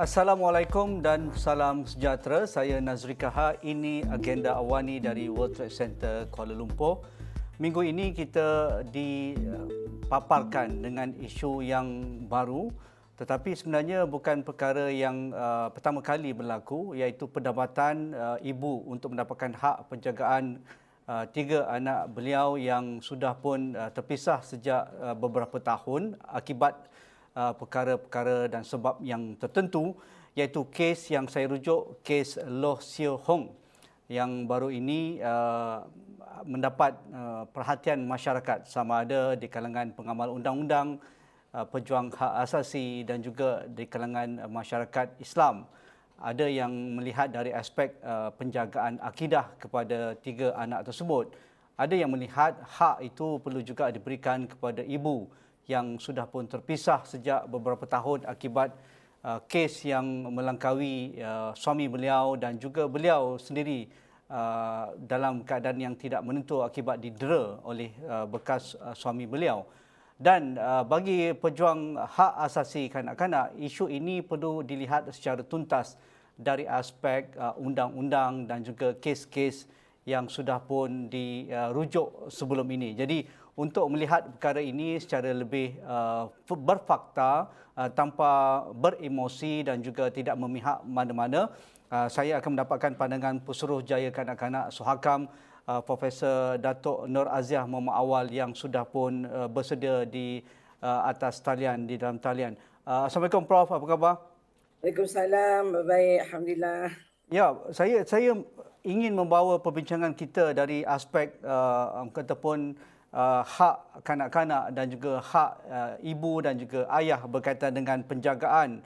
Assalamualaikum dan salam sejahtera. Saya Nazri Kaha. Ini agenda awani dari World Trade Center Kuala Lumpur. Minggu ini kita dipaparkan dengan isu yang baru, tetapi sebenarnya bukan perkara yang pertama kali berlaku, iaitu pendapatan ibu untuk mendapatkan hak penjagaan tiga anak beliau yang sudah pun terpisah sejak beberapa tahun akibat perkara-perkara dan sebab yang tertentu, iaitu kes yang saya rujuk kes Loh Siew Hong yang baru ini mendapat perhatian masyarakat, sama ada di kalangan pengamal undang-undang, pejuang hak asasi dan juga di kalangan masyarakat Islam. Ada yang melihat dari aspek penjagaan akidah kepada tiga anak tersebut. Ada yang melihat hak itu perlu juga diberikan kepada ibu yang sudah pun terpisah sejak beberapa tahun akibat kes yang melangkaui suami beliau dan juga beliau sendiri dalam keadaan yang tidak menentu akibat didera oleh bekas suami beliau. Dan bagi pejuang hak asasi kanak-kanak, isu ini perlu dilihat secara tuntas dari aspek undang-undang dan juga kes-kes yang sudah pun dirujuk sebelum ini. Jadi untuk melihat perkara ini secara lebih berfakta, tanpa beremosi dan juga tidak memihak mana-mana, saya akan mendapatkan pandangan Pesuruhjaya Kanak-kanak Suhakam, Profesor Datuk Nur Aziah Muhammad Awal yang sudah pun bersedia di atas talian, di dalam talian. Assalamualaikum Prof, apa khabar? Waalaikumsalam, baik, Alhamdulillah. Ya, saya ingin membawa perbincangan kita dari aspek ataupun hak kanak-kanak dan juga hak ibu dan juga ayah berkaitan dengan penjagaan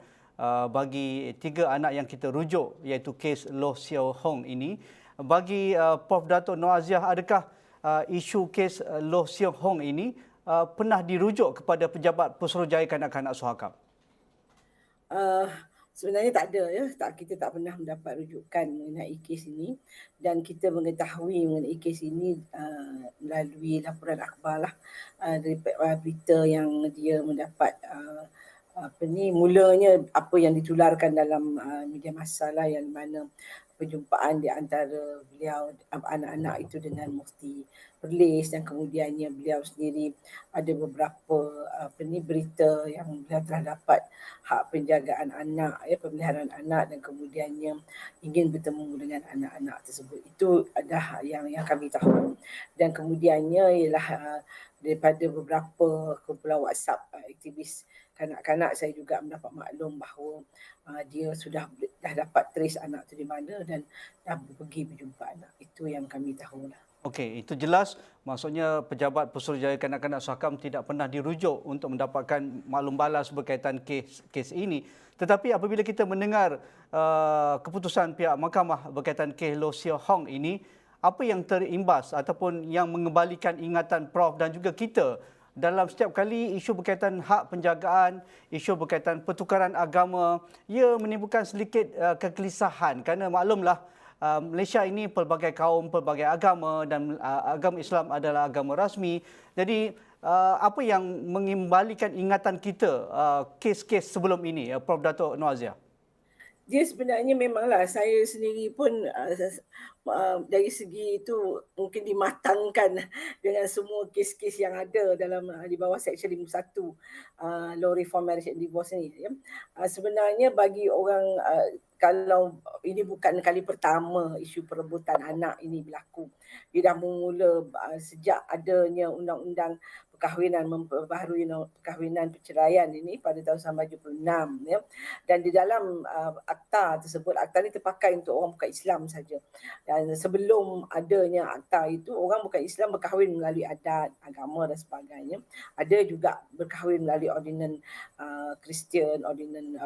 bagi tiga anak yang kita rujuk, iaitu kes Loh Siew Hong ini. Bagi Prof. Dato' Nur Aziah, adakah isu kes Loh Siew Hong ini pernah dirujuk kepada pejabat Pesuruhjaya Kanak-kanak Suhakam? Uh, Sebenarnya tak ada, ya. Kita tak pernah mendapat rujukan mengenai kes ini, dan kita mengetahui mengenai kes ini melalui laporan akhbar lah, dari berita yang dia mendapat mulanya apa yang ditularkan dalam media massa lah, yang mana perjumpaan di antara beliau anak-anak itu dengan Mufti Perlis, dan kemudiannya beliau sendiri ada beberapa berita yang beliau telah dapat hak penjagaan anak, pemeliharaan anak, dan kemudiannya ingin bertemu dengan anak-anak tersebut. Itu adalah yang kami tahu, dan kemudiannya ialah daripada beberapa kumpulan WhatsApp aktivis kanak-kanak, saya juga mendapat maklum bahawa dia dah dapat trace anak tu di mana dan dah pergi berjumpa anak. Itu yang kami tahulah. Okey, itu jelas. Maksudnya pejabat Pesuruhjaya Kanak-kanak Suhakam tidak pernah dirujuk untuk mendapatkan maklum balas berkaitan kes ini. Tetapi apabila kita mendengar keputusan pihak mahkamah berkaitan kes Loh Siew Hong ini, apa yang terimbas ataupun yang mengembalikan ingatan Prof dan juga kita dalam setiap kali isu berkaitan hak penjagaan, isu berkaitan pertukaran agama, ia menimbulkan sedikit kegelisahan kerana maklumlah Malaysia ini pelbagai kaum, pelbagai agama, dan agama Islam adalah agama rasmi. Jadi apa yang mengembalikan ingatan kita kes-kes sebelum ini, Prof. Dato' Nur Aziah? Dia sebenarnya memanglah, saya sendiri pun dari segi itu mungkin dimatangkan dengan semua kes-kes yang ada dalam di bawah Seksyen 51 Law Reform Marriage and Divorce ni, ya. Sebenarnya bagi orang, kalau ini bukan kali pertama isu perebutan anak ini berlaku. Dia dah bermula sejak adanya undang-undang perkahwinan, memperbaharui perkahwinan perceraian ini pada tahun 1976, ya. Dan di dalam akta tersebut, akta ini terpakai untuk orang bukan Islam saja. Dan sebelum adanya akta itu, orang bukan Islam berkahwin melalui adat, agama dan sebagainya. Ada juga berkahwin melalui ordinan Kristian, ordinan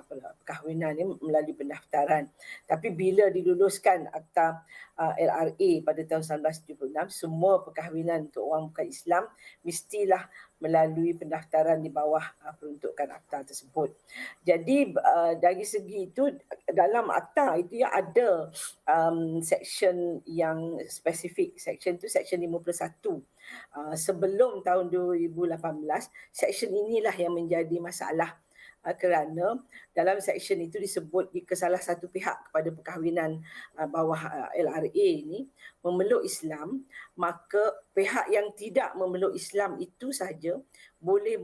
perkahwinan ini melalui pendaftaran. Tapi bila diluluskan akta LRA pada tahun 1976, semua perkahwinan untuk orang bukan Islam mestilah melalui pendaftaran di bawah peruntukan akta tersebut. Jadi dari segi itu, dalam akta itu ya ada seksyen yang spesifik. Seksyen itu Seksyen 51. Sebelum tahun 2018, seksyen inilah yang menjadi masalah kerana dalam seksyen itu disebut jika salah satu pihak kepada perkahwinan bawah LRA ini memeluk Islam, maka pihak yang tidak memeluk Islam itu saja boleh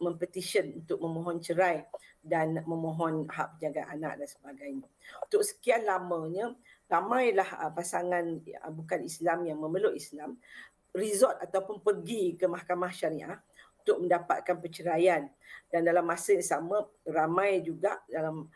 mempetisyen untuk memohon cerai dan memohon hak penjagaan anak dan sebagainya. Untuk sekian lamanya, ramailah pasangan bukan Islam yang memeluk Islam resort ataupun pergi ke mahkamah syariah untuk mendapatkan perceraian, dan dalam masa yang sama ramai juga dalam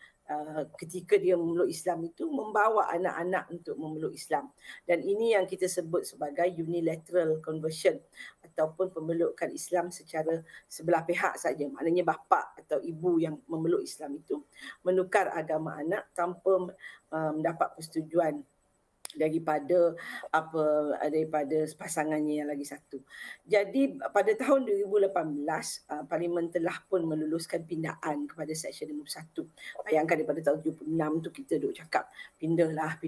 ketika dia memeluk Islam itu membawa anak-anak untuk memeluk Islam, dan ini yang kita sebut sebagai unilateral conversion ataupun pemelukan Islam secara sebelah pihak saja. Maknanya bapa atau ibu yang memeluk Islam itu menukar agama anak tanpa mendapat persetujuan daripada pasangannya yang lagi satu. Jadi pada tahun 2018 Parlimen telah pun meluluskan pindaan kepada Seksyen 51. Bayangkan daripada tahun 76 tu kita duk cakap pindahlah.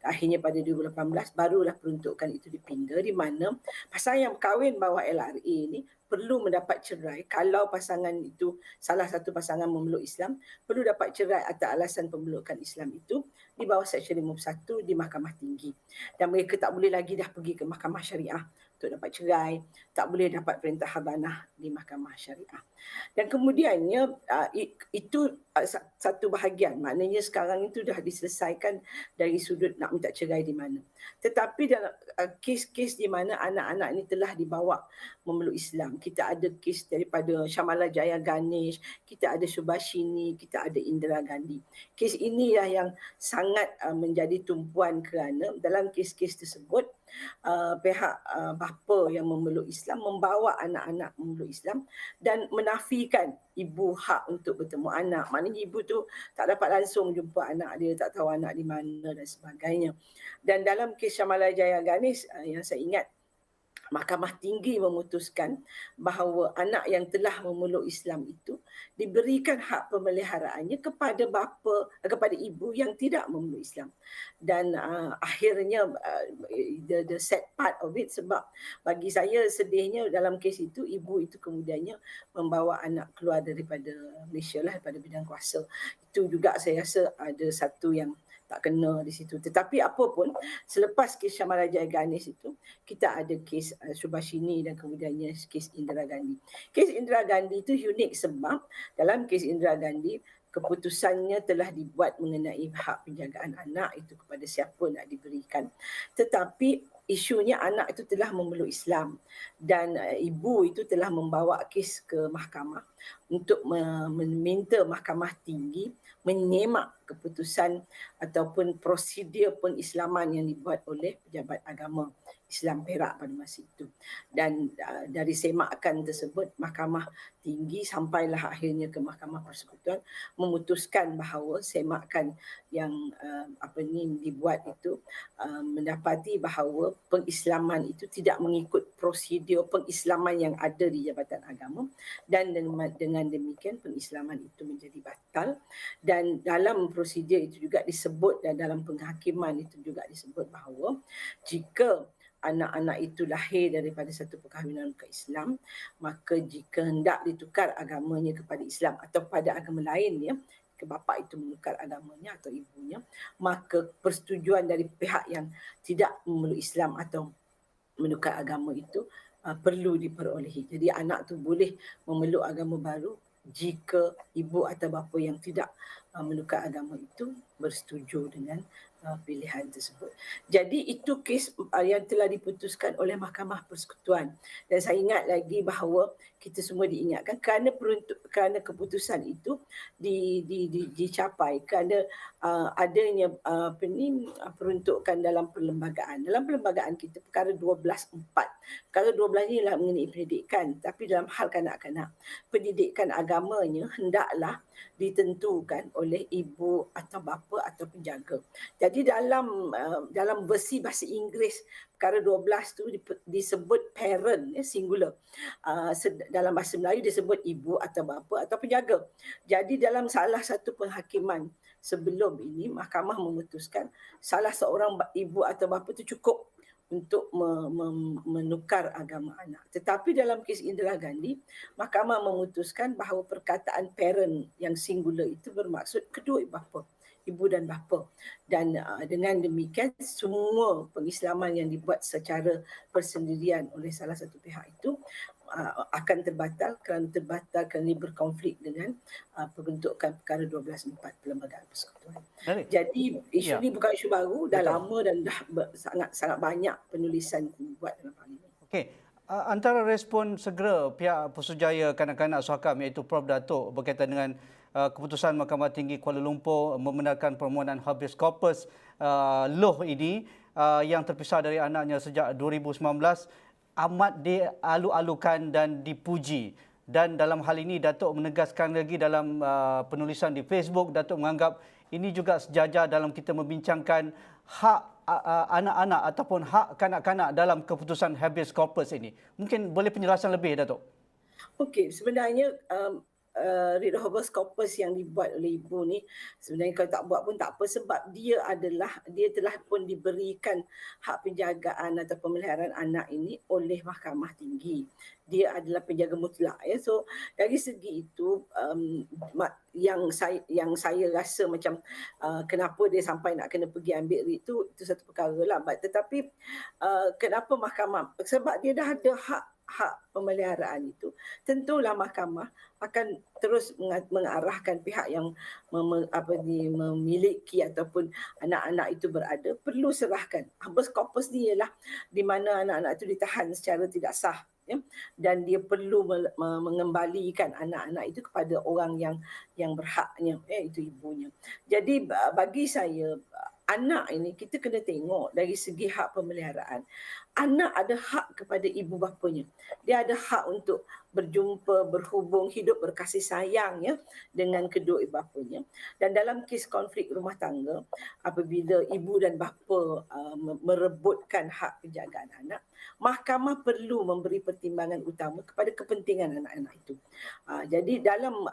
Akhirnya pada 2018 barulah peruntukan itu dipindah, di mana pasangan yang berkahwin bawah LRA ni perlu mendapat cerai kalau pasangan itu, salah satu pasangan memeluk Islam, perlu dapat cerai atas alasan pemelukan Islam itu di bawah Seksyen 51 di Mahkamah Tinggi. Dan mereka tak boleh lagi dah pergi ke Mahkamah Syariah untuk dapat cerai, tak boleh dapat perintah habanah di Mahkamah Syariah. Dan kemudiannya itu satu bahagian, maknanya sekarang itu dah diselesaikan dari sudut nak minta cerai di mana. Tetapi dalam kes-kes di mana anak-anak ini telah dibawa memeluk Islam, kita ada kes daripada Syamala Jaya Ganesh, kita ada Subhashini, kita ada Indira Gandhi. Kes inilah yang sangat menjadi tumpuan kerana dalam kes-kes tersebut pihak bapa yang memeluk Islam membawa anak-anak memeluk Islam dan menafikan ibu hak untuk bertemu anak. Maknanya ibu tu tak dapat langsung jumpa anak dia, tak tahu anak di mana dan sebagainya. Dan dalam kes Syamala Jaya Ganesh yang saya ingat, Mahkamah Tinggi memutuskan bahawa anak yang telah memeluk Islam itu diberikan hak pemeliharaannya kepada ibu yang tidak memeluk Islam. Dan akhirnya the sad part of it, sebab bagi saya sedihnya dalam kes itu ibu itu kemudiannya membawa anak keluar daripada Malaysia lah, daripada bidang kuasa. Itu juga saya rasa ada satu yang tak kena di situ. Tetapi apa pun, selepas kes Syamala Jaya Ganesh itu, kita ada kes Subhashini dan kemudiannya kes Indira Gandhi. Kes Indira Gandhi itu unik sebab dalam kes Indira Gandhi, keputusannya telah dibuat mengenai hak penjagaan anak itu kepada siapa nak diberikan. Tetapi isunya anak itu telah memeluk Islam dan ibu itu telah membawa kes ke mahkamah untuk meminta Mahkamah Tinggi menyemak keputusan ataupun prosedur pengislaman yang dibuat oleh pejabat agama Islam Perak pada masa itu. Dan dari semakan tersebut, Mahkamah Tinggi sampailah akhirnya ke Mahkamah Persekutuan memutuskan bahawa semakan yang dibuat itu mendapati bahawa pengislaman itu tidak mengikut prosedur pengislaman yang ada di Jabatan Agama, dan dengan demikian pengislaman itu menjadi batal. Dan dalam prosedur itu juga disebut, dan dalam penghakiman itu juga disebut bahawa jika anak-anak itu lahir daripada satu perkahwinan ke Islam, maka jika hendak ditukar agamanya kepada Islam atau pada agama lain, ya, ke bapa itu menukar agamanya atau ibunya, maka persetujuan dari pihak yang tidak memeluk Islam atau menukar agama itu perlu diperolehi. Jadi anak tu boleh memeluk agama baru jika ibu atau bapa yang tidak menukar agama itu bersetuju dengan pilihan tersebut. Jadi itu kes yang telah diputuskan oleh Mahkamah Persekutuan. Dan saya ingat lagi bahawa kita semua diingatkan kerana keputusan itu dicapai kerana adanya peruntukan dalam perlembagaan. Dalam perlembagaan kita perkara 12.4. Perkara 12 ni lah mengenai pendidikan, tapi dalam hal kanak-kanak, pendidikan agamanya hendaklah ditentukan oleh ibu atau bapa atau penjaga. Jadi dalam versi bahasa Inggeris perkara 12 tu disebut parent, singular. Dalam bahasa Melayu disebut ibu atau bapa atau penjaga. Jadi dalam salah satu penghakiman sebelum ini, mahkamah memutuskan salah seorang ibu atau bapa tu cukup untuk menukar agama anak. Tetapi dalam kes Indira Gandhi, mahkamah memutuskan bahawa perkataan parent yang singular itu bermaksud kedua ibu dan bapa. Dan dengan demikian semua pengislaman yang dibuat secara persendirian oleh salah satu pihak itu akan terbatal kerana berkonflik dengan pembentukan perkara 12.4 Perlembagaan Persekutuan. Jadi isu ini bukan isu baru, dah lama dan dah sangat banyak penulisan dibuat dalam hal ini. Okey. Antara respon segera pihak Putrajaya Kanak-Kanak Suhakam iaitu Prof Datuk berkaitan dengan keputusan Mahkamah Tinggi Kuala Lumpur membenarkan permohonan habeas corpus Loh ini yang terpisah dari anaknya sejak 2019 amat dialu-alukan dan dipuji. Dan dalam hal ini Datuk menegaskan lagi dalam penulisan di Facebook, Datuk menganggap ini juga sejajar dalam kita membincangkan hak anak-anak ataupun hak kanak-kanak dalam keputusan habeas corpus ini. Mungkin boleh penjelasan lebih, Datuk? Okey, sebenarnya writ of habeas corpus yang dibuat oleh ibu ni sebenarnya kalau tak buat pun tak apa, sebab dia telah pun diberikan hak penjagaan atau pemeliharaan anak ini oleh Mahkamah Tinggi. Dia adalah penjaga mutlak, ya. So dari segi itu yang saya rasa macam kenapa dia sampai nak kena pergi ambil writ itu satu perkara lah. Tetapi kenapa mahkamah, sebab dia dah ada hak pemeliharaan itu, tentulah mahkamah akan terus mengarahkan pihak yang memiliki ataupun anak-anak itu berada perlu serahkan. Habeas corpus ni ialah di mana anak-anak itu ditahan secara tidak sah, ya, dan dia perlu mengembalikan anak-anak itu kepada orang yang berhaknya, iaitu ibunya. Jadi bagi saya anak ini kita kena tengok dari segi hak pemeliharaan. Anak ada hak kepada ibu bapanya. Dia ada hak untuk berjumpa, berhubung, hidup berkasih sayang, ya, dengan kedua ibu bapanya. Dan dalam kes konflik rumah tangga, apabila ibu dan bapa merebutkan hak penjagaan anak, mahkamah perlu memberi pertimbangan utama kepada kepentingan anak-anak itu. Jadi dalam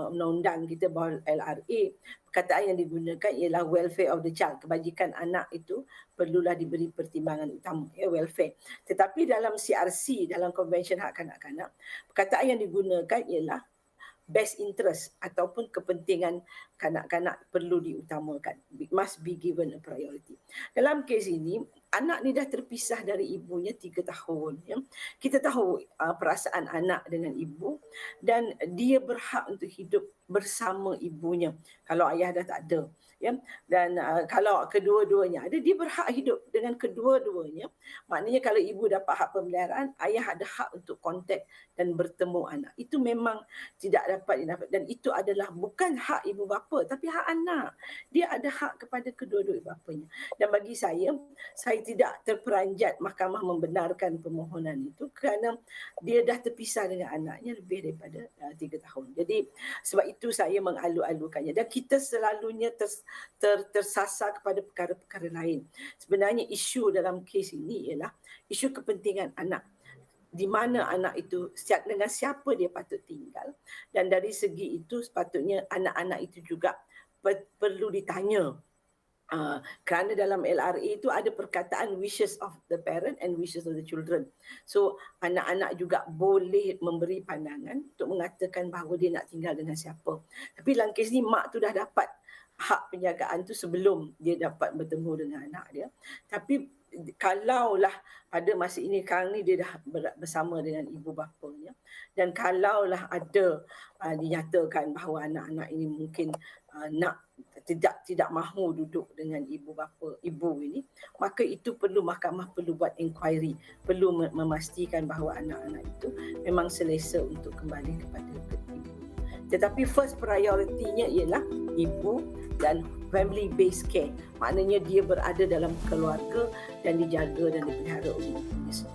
undang-undang kita bawah LRA, perkataan yang digunakan ialah welfare of the child, kebajikan anak itu perlulah diberi pertimbangan utama, ya, welfare. Tetapi dalam CRC, dalam Konvensyen Hak Kanak-Kanak, perkataan yang digunakan ialah best interest ataupun kepentingan kanak-kanak perlu diutamakan, must be given a priority. Dalam kes ini, anak ni dah terpisah dari ibunya 3 tahun. Ya. Kita tahu perasaan anak dengan ibu dan dia berhak untuk hidup bersama ibunya kalau ayah dah tak ada. Ya. Dan kalau kedua-duanya ada, dia berhak hidup dengan kedua-duanya. Maknanya kalau ibu dapat hak pemeliharaan, ayah ada hak untuk kontak dan bertemu anak. Itu memang tidak dapat didapat. Dan itu adalah bukan hak ibu bapa, tapi hak anak. Dia ada hak kepada kedua-dua ibu bapanya. Dan bagi saya tidak terperanjat mahkamah membenarkan permohonan itu kerana dia dah terpisah dengan anaknya lebih daripada 3 tahun. Jadi sebab itu saya mengalu-alukannya. Dan kita selalunya tersasar kepada perkara-perkara lain. Sebenarnya isu dalam kes ini ialah isu kepentingan anak. Di mana anak itu, dengan siapa dia patut tinggal. Dan dari segi itu sepatutnya anak-anak itu juga perlu ditanya. Kerana dalam LRA itu ada perkataan wishes of the parent and wishes of the children. So anak-anak juga boleh memberi pandangan untuk mengatakan bahawa dia nak tinggal dengan siapa. Tapi dalam kes ni mak tu dah dapat hak penjagaan tu sebelum dia dapat bertemu dengan anak dia. Tapi kalaulah pada masa ini sekarang ni dia dah bersama dengan ibu bapanya, dan kalaulah ada dinyatakan bahawa anak-anak ini mungkin tidak mahu duduk dengan ibu ini, maka itu perlu mahkamah perlu buat inquiry, perlu memastikan bahawa anak-anak itu memang selesa untuk kembali kepada ibu. Tetapi first priority-nya ialah ibu dan family based care. Maknanya dia berada dalam keluarga dan dijaga dan dipelihara oleh ibunya sendiri.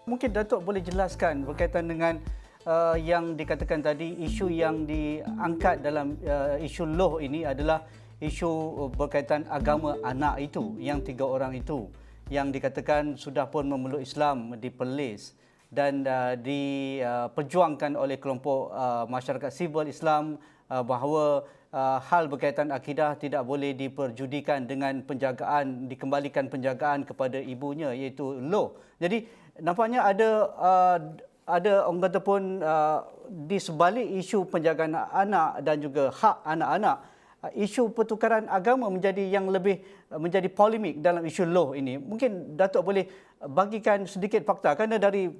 Mungkin Datuk boleh jelaskan berkaitan dengan yang dikatakan tadi, isu yang diangkat dalam isu Loh ini adalah isu berkaitan agama anak itu, yang 3 orang itu yang dikatakan sudah pun memeluk Islam di Perlis dan diperjuangkan oleh kelompok masyarakat sivil Islam bahawa hal berkaitan akidah tidak boleh diperjudikan dengan penjagaan, dikembalikan penjagaan kepada ibunya, iaitu law. Jadi nampaknya ada orang kata pun di sebalik isu penjagaan anak dan juga hak anak-anak, isu pertukaran agama menjadi yang lebih menjadi polemik dalam isu law ini. Mungkin Datuk boleh bagikan sedikit fakta, kerana dari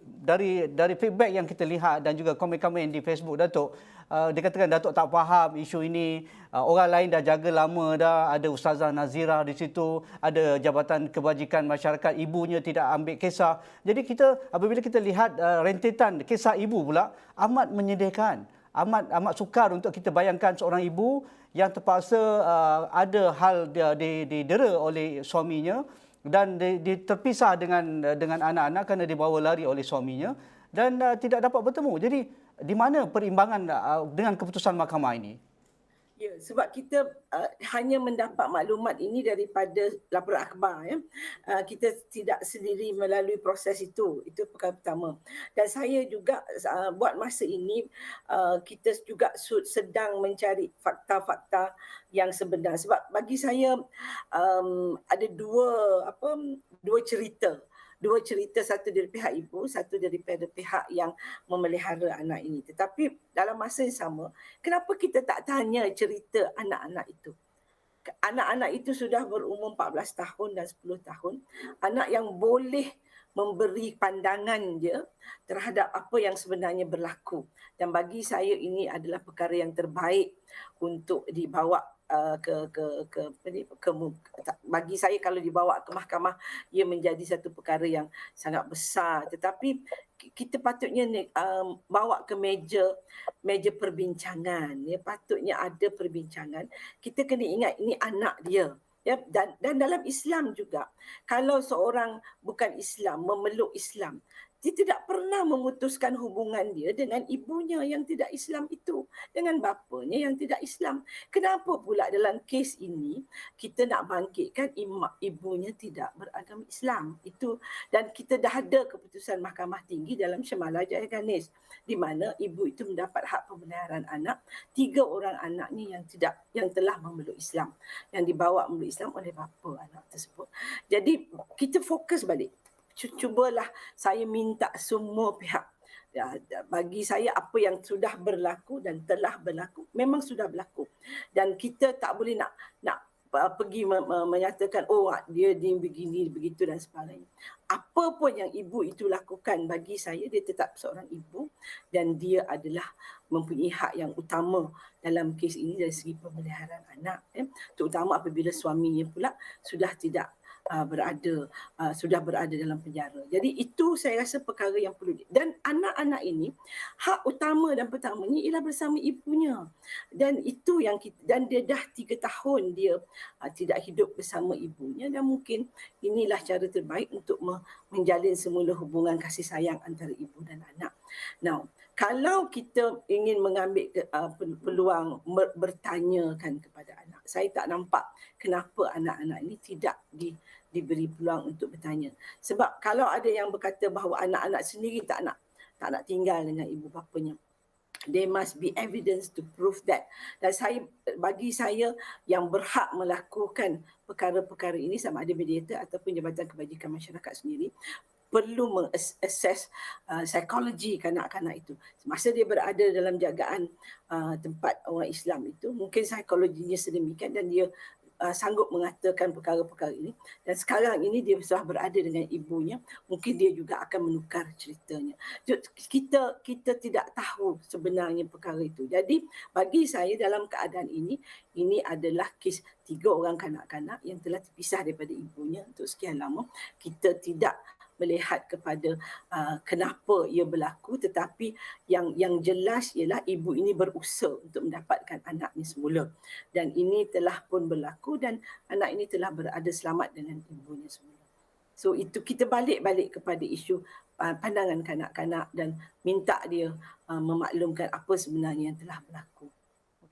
feedback yang kita lihat dan juga komen-komen di Facebook Datuk, dikatakan Datuk tak faham isu ini, orang lain dah jaga lama dah, ada Ustazah Nazira di situ, ada Jabatan Kebajikan Masyarakat, ibunya tidak ambil kisah. Jadi apabila kita lihat rentetan kisah ibu pula amat menyedihkan, amat sukar untuk kita bayangkan seorang ibu yang terpaksa ada hal didera oleh suaminya dan terpisah dengan anak-anak kerana dibawa lari oleh suaminya dan tidak dapat bertemu. Jadi di mana perimbangan dengan keputusan mahkamah ini? Ya, sebab kita hanya mendapat maklumat ini daripada laporan akhbar. Ya. Kita tidak sendiri melalui proses itu. Itu perkara pertama. Dan saya juga buat masa ini, kita juga sedang mencari fakta-fakta yang sebenar. Sebab bagi saya ada dua cerita. Dua cerita, satu dari pihak ibu, satu daripada pihak yang memelihara anak ini. Tetapi dalam masa yang sama, kenapa kita tak tanya cerita anak-anak itu? Anak-anak itu sudah berumur 14 tahun dan 10 tahun. Anak yang boleh memberi pandangan dia terhadap apa yang sebenarnya berlaku. Dan bagi saya ini adalah perkara yang terbaik untuk dibawa bagi saya kalau dibawa ke mahkamah, ia menjadi satu perkara yang sangat besar. Tetapi kita patutnya bawa ke meja perbincangan. Ya, patutnya ada perbincangan. Kita kena ingat ini anak dia. Ya, dan dalam Islam juga, kalau seorang bukan Islam memeluk Islam, dia tidak pernah memutuskan hubungan dia dengan ibunya yang tidak Islam itu, dengan bapanya yang tidak Islam. Kenapa pula dalam kes ini kita nak bangkitkan ibunya tidak beragama Islam? Itu, dan kita dah ada keputusan Mahkamah Tinggi dalam Shemala Jaya Ganesh di mana ibu itu mendapat hak pemeliharaan anak, 3 orang anaknya yang telah memeluk Islam, yang dibawa memeluk Islam oleh bapa anak tersebut. Jadi kita fokus balik. Cubalah saya minta semua pihak, bagi saya apa yang sudah berlaku dan telah berlaku memang sudah berlaku, dan kita tak boleh nak pergi menyatakan dia begini begitu dan sebagainya. Apa pun yang ibu itu lakukan, bagi saya dia tetap seorang ibu dan dia adalah mempunyai hak yang utama dalam kes ini dari segi pemeliharaan anak, terutama apabila suaminya pula sudah tidak berada dalam penjara. Jadi itu saya rasa perkara yang perlu. Dan anak-anak ini hak utama dan pertamanya ialah bersama ibunya. Dan itu yang dan dia dah 3 tahun dia tidak hidup bersama ibunya, dan mungkin inilah cara terbaik untuk menjalin semula hubungan kasih sayang antara ibu dan anak. Now, kalau kita ingin mengambil peluang bertanyakan kepada anak, saya tak nampak kenapa anak-anak ini tidak diberi peluang untuk bertanya. Sebab kalau ada yang berkata bahawa anak-anak sendiri tak nak tinggal dengan ibu bapanya, there must be evidence to prove that. Dan bagi saya yang berhak melakukan perkara-perkara ini, sama ada mediator ataupun Jabatan Kebajikan Masyarakat sendiri, perlu mengassess psikologi kanak-kanak itu. Semasa dia berada dalam jagaan tempat orang Islam itu, mungkin psikologinya sedemikian dan dia sanggup mengatakan perkara-perkara ini. Dan sekarang ini dia sudah berada dengan ibunya, mungkin dia juga akan menukar ceritanya. Kita tidak tahu sebenarnya perkara itu. Jadi bagi saya dalam keadaan ini adalah kes 3 orang kanak-kanak yang telah terpisah daripada ibunya untuk sekian lama. Kita tidak melihat kepada kenapa ia berlaku, tetapi yang jelas ialah ibu ini berusaha untuk mendapatkan anaknya semula, dan ini telah pun berlaku dan anak ini telah berada selamat dengan ibunya semula. So itu kita balik kepada isu pandangan kanak-kanak dan minta dia memaklumkan apa sebenarnya yang telah berlaku.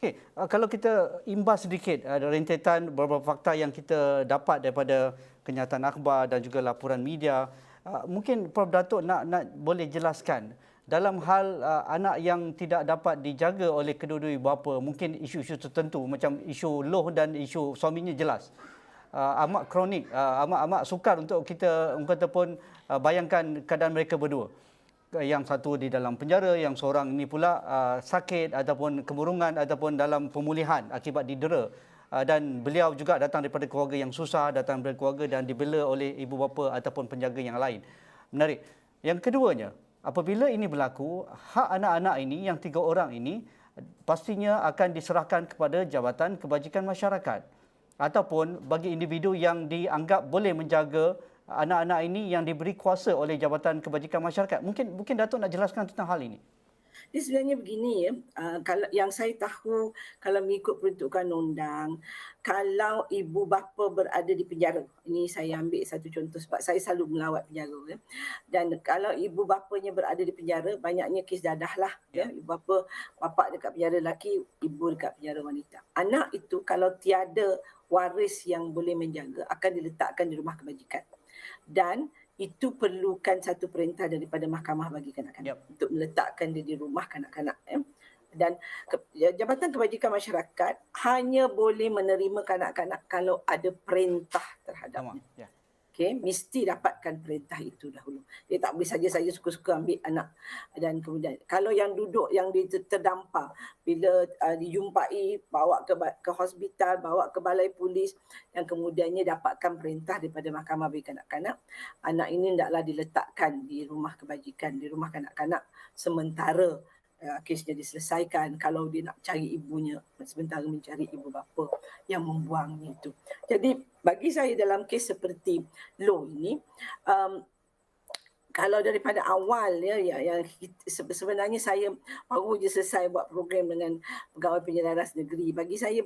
Okey, kalau kita imbas sedikit rentetan beberapa fakta yang kita dapat daripada kenyataan akhbar dan juga laporan media, mungkin Prof Datuk nak boleh jelaskan dalam hal anak yang tidak dapat dijaga oleh kedua-dua ibu bapa, mungkin isu-isu tertentu macam isu loh dan isu suaminya jelas. Amat kronik, amat sukar untuk kita orang kata pun bayangkan keadaan mereka berdua. Yang satu di dalam penjara, yang seorang ini pula sakit ataupun kemurungan ataupun dalam pemulihan akibat didera. Dan beliau juga datang daripada keluarga yang susah, datang daripada keluarga dan dibela oleh ibu bapa ataupun penjaga yang lain. Menarik. Yang keduanya, apabila ini berlaku, hak anak-anak ini yang 3 orang ini pastinya akan diserahkan kepada Jabatan Kebajikan Masyarakat ataupun bagi individu yang dianggap boleh menjaga anak-anak ini yang diberi kuasa oleh Jabatan Kebajikan Masyarakat. Mungkin Datuk nak jelaskan tentang hal ini. Dia sebenarnya begini ya, kalau yang saya tahu kalau mengikut peruntukan undang, kalau ibu bapa berada di penjara, ini saya ambil satu contoh sebab saya selalu melawat penjara ya. Dan kalau ibu bapanya berada di penjara, banyaknya kes dadah lah ya. Ibu bapa dekat penjara lelaki, ibu dekat penjara wanita. Anak itu kalau tiada waris yang boleh menjaga akan diletakkan di rumah kebajikan. Dan itu perlukan satu perintah daripada mahkamah bagi kanak-kanak untuk meletakkan dia di rumah kanak-kanak. Dan Jabatan Kebajikan Masyarakat hanya boleh menerima kanak-kanak kalau ada perintah terhadapnya. Okay, mesti dapatkan perintah itu dahulu. Dia tak boleh saja suka-suka ambil anak. Dan kemudian kalau yang duduk, yang terdampar, bila dijumpai, bawa ke hospital, bawa ke balai polis dan kemudiannya dapatkan perintah daripada mahkamah bagi kanak-kanak, anak ini hendaklah diletakkan di rumah kebajikan, di rumah kanak-kanak sementara kesnya diselesaikan kalau dia nak cari ibunya sementara mencari ibu bapa yang membuangnya itu. Jadi bagi saya dalam kes seperti Loh ini, kalau daripada awal yang sebenarnya saya baru je selesai buat program dengan Pegawai Penyelaras Negeri. Bagi saya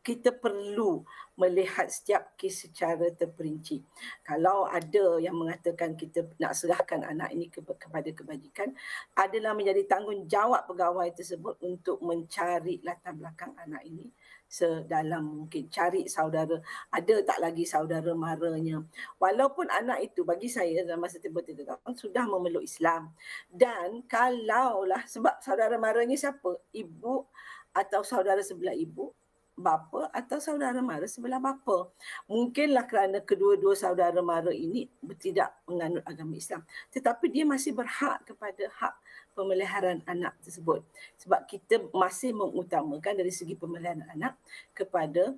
kita perlu melihat setiap kes secara terperinci. Kalau ada yang mengatakan kita nak serahkan anak ini kepada kebajikan, adalah menjadi tanggungjawab pegawai tersebut untuk mencari latar belakang anak ini sedalam mungkin, cari saudara, ada tak lagi saudara maranya. Walaupun anak itu bagi saya dalam masa tempoh 3 tahun sudah memeluk Islam. Dan kalaulah, sebab saudara maranya siapa? Ibu atau saudara sebelah ibu, bapa atau saudara mara sebelah bapa. Mungkinlah kerana kedua-dua saudara mara ini tidak menganut agama Islam, tetapi dia masih berhak kepada hak pemeliharaan anak tersebut. Sebab kita masih mengutamakan dari segi pemeliharaan anak kepada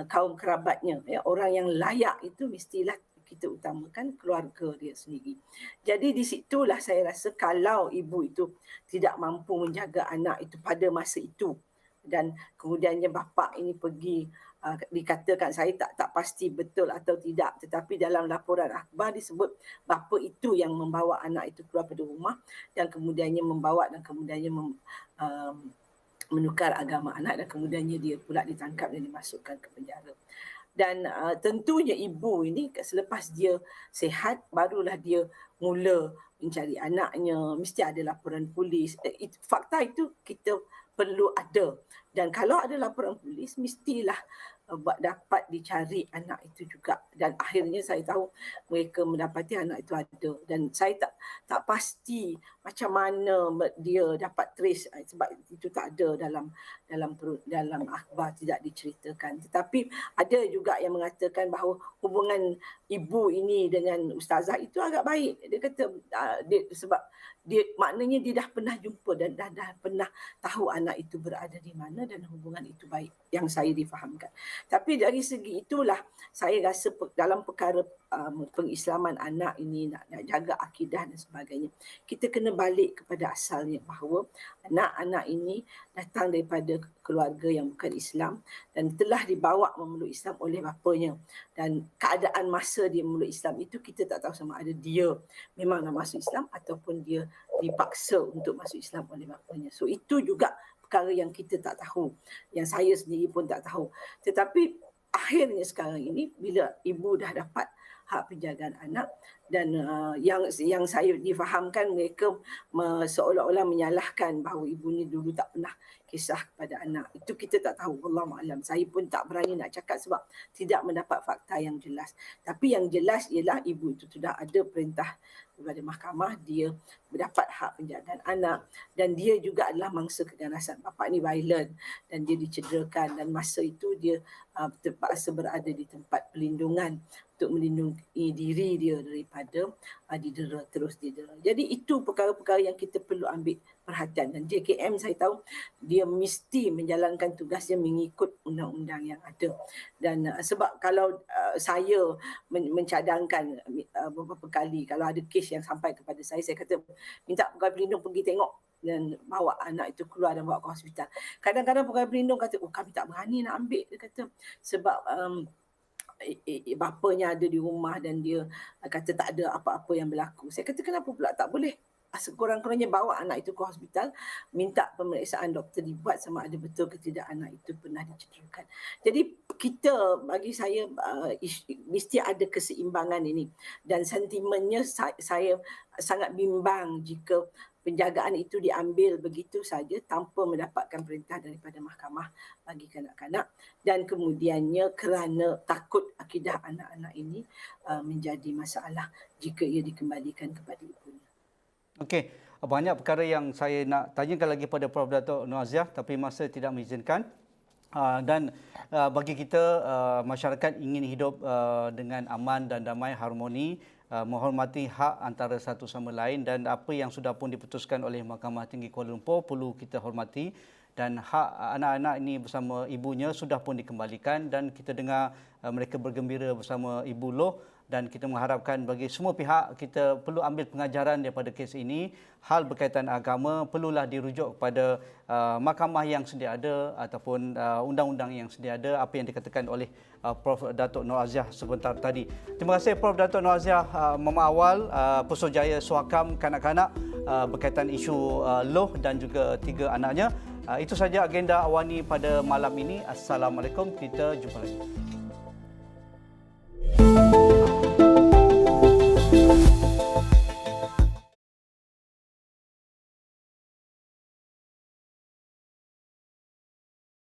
kaum kerabatnya. Ya, orang yang layak itu mestilah kita utamakan keluarga dia sendiri. Jadi di situlah saya rasa kalau ibu itu tidak mampu menjaga anak itu pada masa itu, dan kemudiannya bapa ini pergi, dikatakan, saya tak pasti betul atau tidak, tetapi dalam laporan akhbar disebut bapa itu yang membawa anak itu keluar dari rumah dan kemudiannya membawa dan kemudiannya menukar agama anak dan kemudiannya dia pula ditangkap dan dimasukkan ke penjara. Dan tentunya ibu ini selepas dia sihat barulah dia mula mencari anaknya, mesti ada laporan polis. Fakta itu kita perlu ada. Dan kalau ada laporan polis, mestilah dapat dicari anak itu juga. Dan akhirnya saya tahu mereka mendapati anak itu ada. Dan saya tak pasti macam mana dia dapat trace, sebab itu tak ada dalam akhbar, tidak diceritakan. Tetapi ada juga yang mengatakan bahawa hubungan ibu ini dengan ustazah itu agak baik. Dia kata sebab maknanya dia dah pernah jumpa dan dah pernah tahu anak itu berada di mana dan hubungan itu baik, yang saya difahamkan. Tapi dari segi itulah saya rasa dalam perkara pengislaman anak ini, nak jaga akidah dan sebagainya, kita kena balik kepada asalnya bahawa anak-anak ini datang daripada keluarga yang bukan Islam dan telah dibawa memeluk Islam oleh bapanya. Dan keadaan masa dia memeluk Islam itu kita tak tahu sama ada dia memang nak masuk Islam ataupun dia dipaksa untuk masuk Islam oleh bapanya. So itu juga perkara yang kita tak tahu, yang saya sendiri pun tak tahu. Tetapi akhirnya sekarang ini bila ibu dah dapat hak penjagaan anak, Dan yang saya difahamkan, mereka seolah-olah menyalahkan bahawa ibu ni dulu tak pernah kisah kepada anak. Itu kita tak tahu, wallahu a'lam. Saya pun tak berani nak cakap sebab tidak mendapat fakta yang jelas. Tapi yang jelas ialah ibu itu sudah ada perintah daripada mahkamah, dia mendapat hak penjagaan anak, dan dia juga adalah mangsa keganasan. Bapa ni violent dan dia dicederakan, dan masa itu dia terpaksa berada di tempat pelindungan untuk melindungi diri dia daripada didera, terus didera. Jadi itu perkara-perkara yang kita perlu ambil perhatian, dan JKM saya tahu dia mesti menjalankan tugasnya mengikut undang-undang yang ada. Dan sebab kalau saya mencadangkan beberapa kali, kalau ada kes yang sampai kepada saya kata minta pegawai pelindung pergi tengok dan bawa anak itu keluar dan bawa ke hospital. Kadang-kadang pegawai pelindung kata, kami tak berani nak ambil, dia kata, sebab bapanya ada di rumah dan dia kata tak ada apa-apa yang berlaku. Saya kata kenapa pula tak boleh? Sekurang-kurangnya bawa anak itu ke hospital, minta pemeriksaan doktor dibuat sama ada betul ke tidak anak itu pernah dicederakan. Jadi kita, bagi saya, mesti ada keseimbangan ini, dan sentimennya saya sangat bimbang jika penjagaan itu diambil begitu saja tanpa mendapatkan perintah daripada mahkamah bagi kanak-kanak, dan kemudiannya kerana takut akidah anak-anak ini menjadi masalah jika ia dikembalikan kepada ibunya. Okey, banyak perkara yang saya nak tanyakan lagi pada Prof. Dato' Nur Aziah, tapi masa tidak mengizinkan. Dan bagi kita, masyarakat ingin hidup dengan aman dan damai, harmoni, menghormati hak antara satu sama lain, dan apa yang sudah pun diputuskan oleh Mahkamah Tinggi Kuala Lumpur perlu kita hormati, dan hak anak-anak ini bersama ibunya sudah pun dikembalikan, dan kita dengar mereka bergembira bersama Ibu Loh, dan kita mengharapkan bagi semua pihak kita perlu ambil pengajaran daripada kes ini. Hal berkaitan agama perlulah dirujuk kepada mahkamah yang sedia ada ataupun undang-undang yang sedia ada, apa yang dikatakan oleh Prof. Dato' Nur Aziah sebentar tadi. Terima kasih Prof. Dato' Nur Aziah, Mama Awal, Pusarujaya Suakam kanak-kanak berkaitan isu Loh dan juga 3 anaknya. Itu saja agenda Awani pada malam ini. Assalamualaikum, kita jumpa lagi.